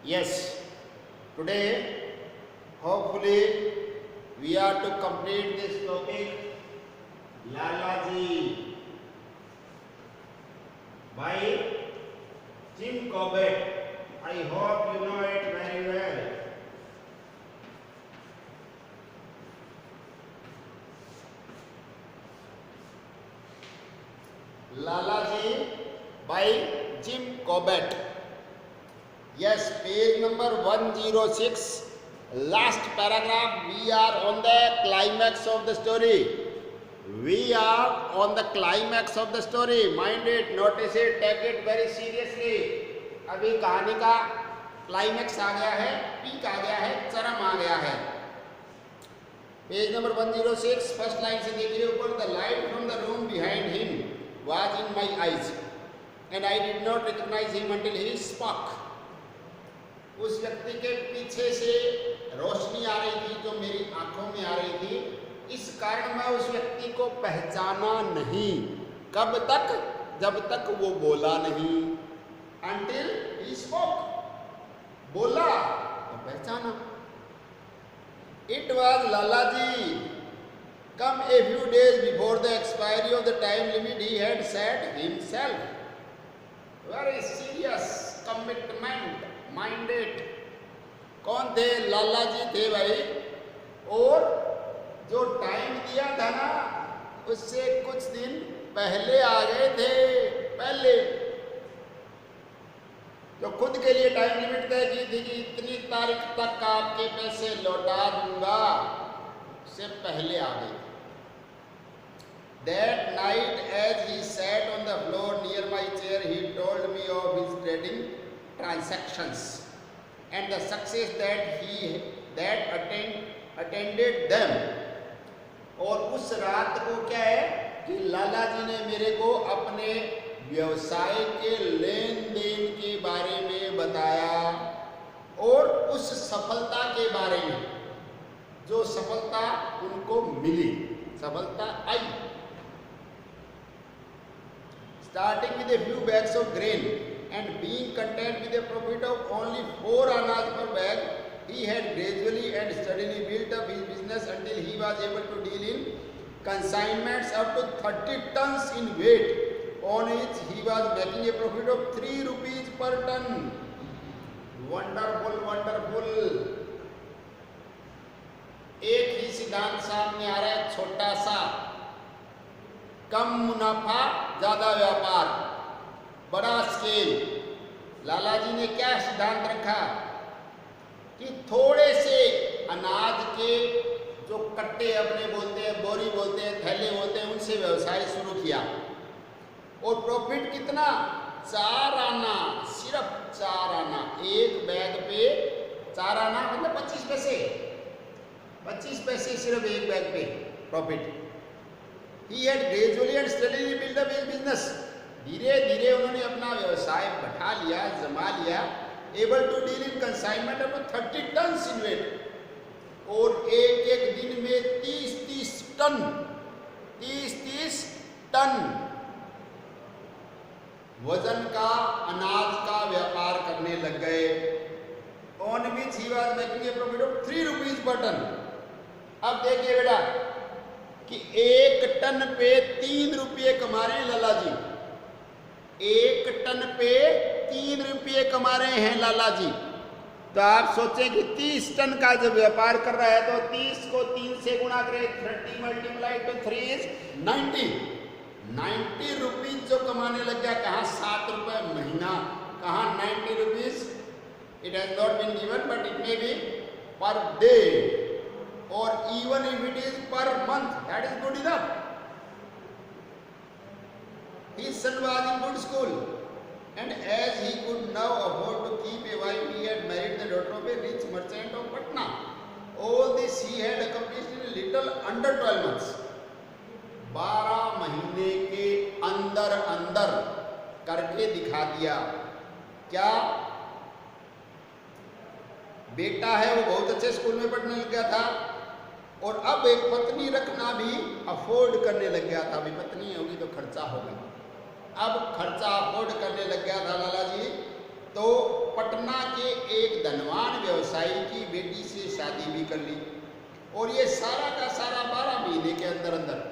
Yes, today hopefully we are to complete this topic Lalaji by Jim Corbett. I hope you know it very well. Lalaji by Jim Corbett. Yes, page number 106, last paragraph. We are on the climax of the story. We are on the climax of the story. Mind it, notice it, take it very seriously. अभी कहानी का climax आ गया है, peak आ गया है, चरम आ गया है. पेज नंबर 106, फर्स्ट लाइन से देखिए ऊपर. The light from the room behind him was in my eyes and I did not recognize him until he spoke. उस व्यक्ति के पीछे से रोशनी आ रही थी जो मेरी आंखों में आ रही थी, इस कारण मैं उस व्यक्ति को पहचाना नहीं. कब तक? जब तक वो बोला नहीं. Until he spoke. बोला तो पहचाना. It was Lalaji. Come a few days before the expiry of the time limit, he had said himself. Very serious commitment minded. कौन थे? लाला जी थे भाई. और जो टाइम दिया था ना, उससे कुछ दिन पहले आ गए थे. पहले जो खुद के लिए टाइम लिमिट तय की थी कि इतनी तारीख तक आपके पैसे लौटा दूंगा, उससे पहले आ गए. That night, as he sat on the floor near my chair, he told me of his trading transactions and the success that attended them. और उस रात को क्या है कि लाला जी ने मेरे को अपने व्यवसाय के लेन देन के बारे में बताया और उस सफलता के बारे में, जो सफलता उनको मिली, सफलता आई. Starting with a few bags of grain and being content with a profit of only 4 annas per bag, he had gradually and steadily built up his business until he was able to deal in consignments up to 30 tons in weight, on which he was making a profit of 3 rupees per ton. Wonderful, wonderful. एक ही सिद्धांत सामने आ रहा है, छोटा सा. कम मुनाफा ज्यादा व्यापार, बड़ा स्केल. लाला जी ने क्या सिद्धांत रखा कि थोड़े से अनाज के जो कट्टे अपने बोलते हैं, बोरी बोलते हैं, थैले बोलते हैं, उनसे व्यवसाय शुरू किया. और प्रॉफिट कितना? 4 आना, सिर्फ 4 आना. एक बैग पे 4 आना मतलब 25 पैसे. 25 पैसे सिर्फ एक बैग पे profit. He had gradually and steadily built up his business. धीरे धीरे उन्होंने अपना व्यवसाय बढ़ा लिया, जमा लिया. Able to deal in consignment up to 30 tons in weight. और एक एक दिन में 30-30 टन, 30-30 टन वजन का अनाज का व्यापार करने लग गए. On which he was making a profit of 3 rupees per ton. अब देखिए बेटा कि 1 टन पे 3 रुपये कमा रहे हैं लाला जी. 1 टन पे 3 रुपये कमा रहे हैं लाला जी. तो आप सोचें कि 30 टन का जब व्यापार कर रहा है तो 30 को 3 से गुणा करें, 30 मल्टीप्लाई टू 3 इज 90. 90 रुपीज जो कमाने लग गया. कहाँ 7 रुपये महीना, कहाँ 90 rupees. It has not been given but it may be per day, or even if it is per month, that is good enough. His son was in good school, and as he could now afford to keep a wife, he had married the daughter of a rich merchant of Patna. All this he had accomplished in a little under 12 months. 12 महीने के अंदर अंदर करके दिखा दिया. क्या? बेटा है वो बहुत अच्छे स्कूल में पढ़ने लग गया था और अब एक पत्नी रखना भी अफोर्ड करने लग गया था. अभी पत्नी होगी तो खर्चा होगा. अब खर्चा अफोर्ड करने लग गया था लाला जी. तो पटना के एक धनवान व्यवसायी की बेटी से शादी भी कर ली, और ये सारा का सारा 12 महीने के अंदर अंदर।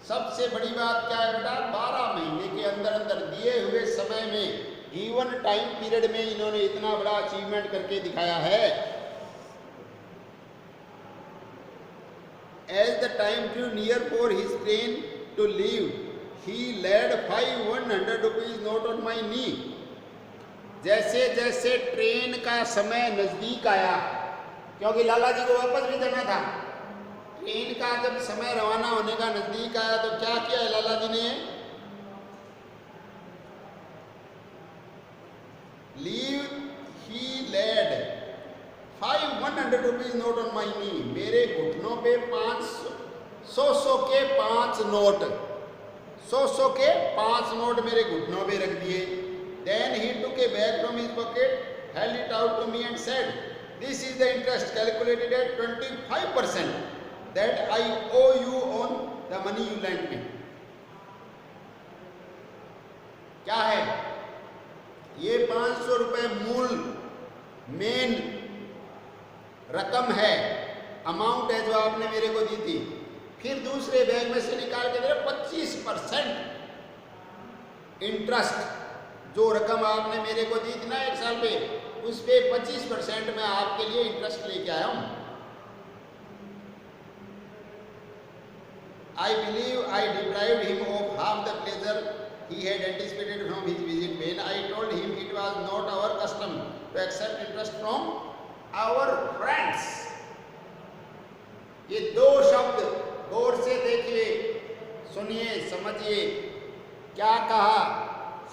सबसे बड़ी बात क्या है बेटा, 12 महीने के अंदर अंदर दिए हुए समय में, गिवन टाइम पीरियड में इन्होंने इतना बड़ा अचीवमेंट करके दिखाया है। As the time drew near for his train to leave, he laid 500 rupees note on my knee. जैसे जैसे ट्रेन का समय नजदीक आया, क्योंकि लाला जी को वापस भी जाना था, ट्रेन का जब समय रवाना होने का नजदीक आया तो क्या किया है लाला जी ने, leave he laid 500 rupees note on my knee, मेरे घुटनों पे 500 के 5 नोट, 100 के 5 नोट मेरे घुटनों पे रख दिए। Then he took a bag from his pocket, held it out to me and said, "This is the interest calculated at 25% that I owe you on the money you lent me." क्या है ये? 500 रुपए मूल main रकम है, amount है जो आपने मेरे को दी थी। फिर दूसरे बैग में से निकाल के दे 25% इंटरेस्ट, जो रकम आपने मेरे को दी थी ना 1 साल पे, उस पे 25% मैं आपके लिए इंटरेस्ट लेके आया हूं। I believe I deprived him of half the pleasure he had anticipated from his visit when I told him it was not our custom to accept interest from our friends. ये 2 शब्द गौर से देखिए, सुनिए, समझिए क्या कहा।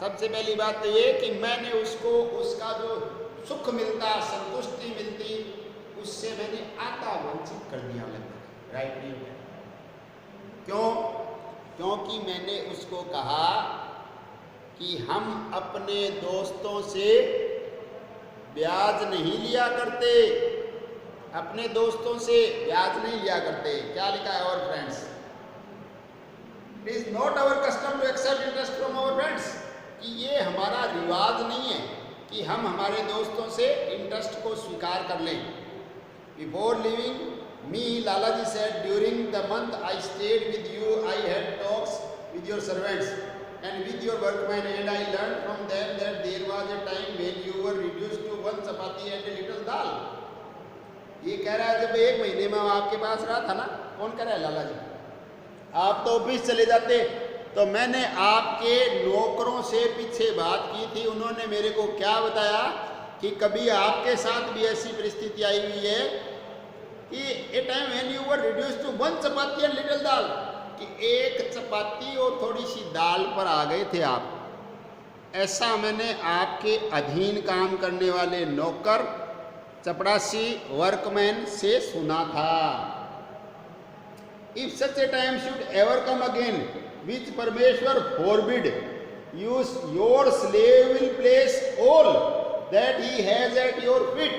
सबसे पहली बात तो ये कि मैंने उसको उसका जो सुख मिलता, संतुष्टि मिलती, उससे मैंने आधा वंचित कर दिया लगभग। राइट नहीं है? क्यों? क्योंकि मैंने उसको कहा कि हम अपने दोस्तों से ब्याज नहीं लिया करते, अपने दोस्तों से ब्याज नहीं लिया करते। क्या लिखा है? Our friends. It is not our custom to accept interest from our friends, कि ये हमारा रिवाज नहीं है कि हम हमारे दोस्तों से इंटरेस्ट को स्वीकार कर लें। Before leaving me, Lala ji said, during the month I stayed with you, I had talks with your servants and with your workmen, and I learned from them that there was a time when you were reduced to 1 chapati and a little dal. ये कह रहा है जब 1 महीने में आपके पास रहा था ना, कौन कह रहा है? लाला जी। आप तो ऑफिस चले जाते, तो मैंने आपके नौकरों से पीछे बात की थी, उन्होंने मेरे को क्या बताया कि कभी आपके साथ भी ऐसी परिस्थिति आई हुई है कि a time when you were reduced to 1 chapati and little dal, कि 1 चपाती और थोड़ी सी दाल पर आ गए थे आप। ऐसा मैंने आपके अधीन काम करने वाले नौकर, चपड़ासी, वर्कमैन से सुना था। If such a time should ever come again which परमेश्वर forbid, your slave will place all that he has at your feet.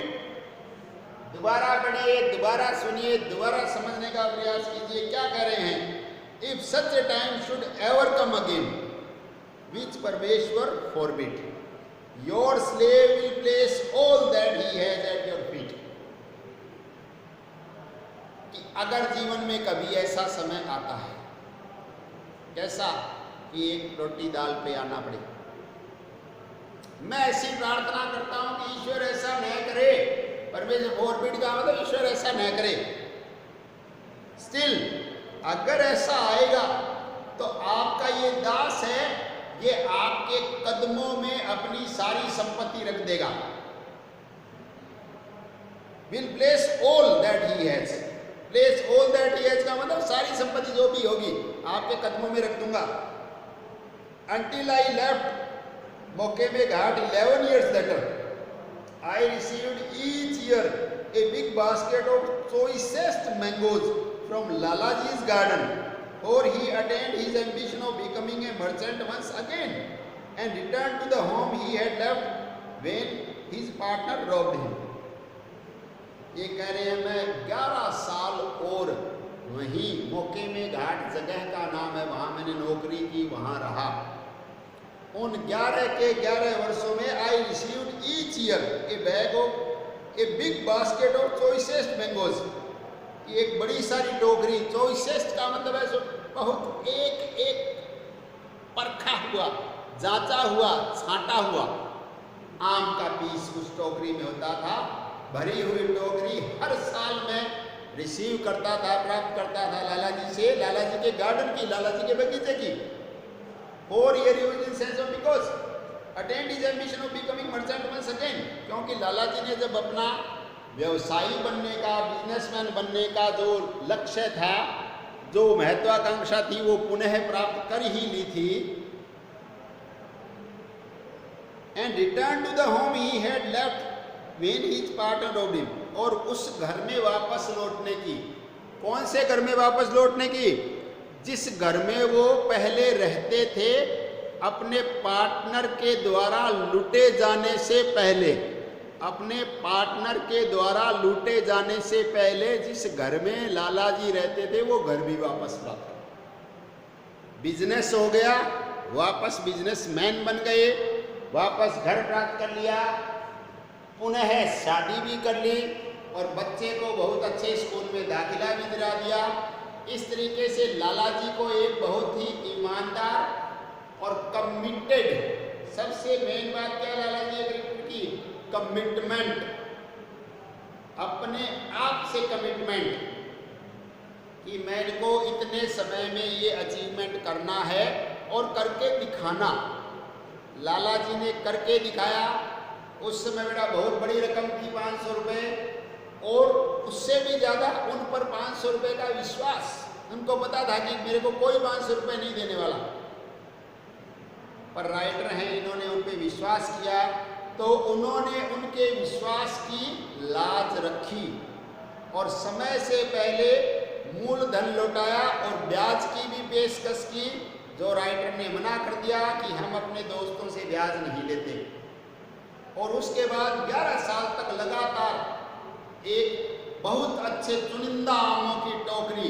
दोबारा पढ़िए, दोबारा सुनिए, दोबारा समझने का प्रयास कीजिए। क्या कह रहे हैं? If such a time should ever come again, which Parmeshwar forbid, your slave will place all that he has at your feet. कि अगर जीवन में कभी ऐसा समय आता है, कैसा कि एक रोटी दाल पे आना पड़े, मैं ऐसी प्रार्थना करता हूं कि ईश्वर ऐसा न करे। परमेश्वर फॉरबिड का मतलब ईश्वर ऐसा न करे। स्टिल अगर ऐसा आएगा तो आपका ये दास है, ये आपके कदमों में अपनी सारी संपत्ति रख देगा। Will place all that he has, place all that he has का मतलब सारी संपत्ति जो भी होगी आपके कदमों में रख दूंगा। Until I left मौके में घाट 11 years later, I received each year a big basket of choicest mangoes from Lalaji's garden, for he attained his ambition of becoming a merchant once again and returned to the home he had left when his partner robbed him. ये कह रहे हैं मैं 11 साल और वहीं मौके में घाट जगह का नाम है, वहाँ मैंने नौकरी की, वहाँ रहा। उन 11 के 11 वर्षों में I received each year A bag of a big basket of choicest mangoes. एक बड़ी सारी टोकरी, चॉइसेस्ट का मतलब है बहुत एक एक परखा हुआ, जांचा हुआ, छांटा हुआ आम का पीस उस टोकरी में होता था। भरी हुई टोकरी हर साल में रिसीव करता था, प्राप्त करता था लाला जी से, लाला जी के गार्डन की, लाला जी के बगीचे की। 4 year in sense of because attend his ambition of becoming merchant once again, क्योंकि लाला जी ने जब अपना व्यवसायी बनने का, बिजनेसमैन बनने का जो लक्ष्य था, जो महत्वाकांक्षा थी, वो पुनः प्राप्त कर ही ली थी। And return to the home he had left when his partner robbed him, और उस घर में वापस लौटने की, कौन से घर में वापस लौटने की? जिस घर में वो पहले रहते थे अपने पार्टनर के द्वारा लूटे जाने से पहले, अपने पार्टनर के द्वारा लूटे जाने से पहले जिस घर में लाला जी रहते थे वो घर भी वापस प्राप्त। बिजनेस हो गया, वापस बिजनेसमैन बन गए, वापस घर प्राप्त कर लिया, पुनः शादी भी कर ली और बच्चे को बहुत अच्छे स्कूल में दाखिला भी दिला दिया। इस तरीके से लाला जी को एक बहुत ही ईमानदार और कमिटेड, सबसे मेन बात क्या लाला जी की? कमिटमेंट, अपने आप से कमिटमेंट कि मेरे को इतने समय में ये अचीवमेंट करना है और करके दिखाना। लाला जी ने करके दिखाया। उस समय मेरा बहुत बड़ी रकम थी 500 रुपये, और उससे भी ज़्यादा उन पर 500 रुपये का विश्वास। उनको पता था कि मेरे को कोई 500 रुपये नहीं देने वाला, पर राइटर हैं, इन्होंने उन पर विश्वास किया, तो उन्होंने उनके विश्वास की लाज रखी और समय से पहले मूलधन लौटाया और ब्याज की भी पेशकश की, जो राइटर ने मना कर दिया कि हम अपने दोस्तों से ब्याज नहीं लेते। और उसके बाद 11 साल तक लगातार एक बहुत अच्छे चुनिंदा आमों की टोकरी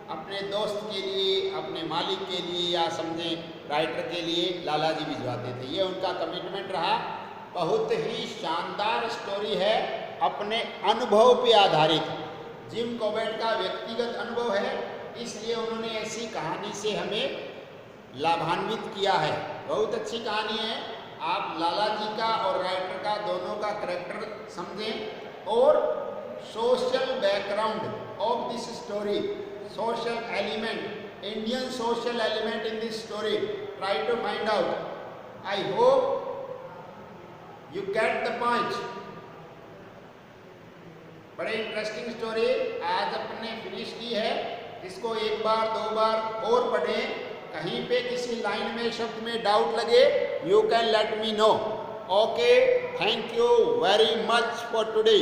अपने दोस्त के लिए, अपने मालिक के लिए, या समझे राइटर के लिए लाला जी भिजवाते थे। ये उनका कमिटमेंट रहा। बहुत ही शानदार स्टोरी है, अपने अनुभव पे आधारित। जिम कॉबेट का व्यक्तिगत अनुभव है, इसलिए उन्होंने ऐसी कहानी से हमें लाभान्वित किया है। बहुत अच्छी कहानी है। आप लाला जी का और राइटर का दोनों का करैक्टर समझें और social background of this story, social element, Indian social element in this story, try to find out. I hope you get the point. बड़े इंटरेस्टिंग स्टोरी आज अपने फिनिश की है। इसको एक बार दो बार और पढ़ें। कहीं पे किसी लाइन में, शब्द में डाउट लगे, you can let me know. Okay, thank you very much for today.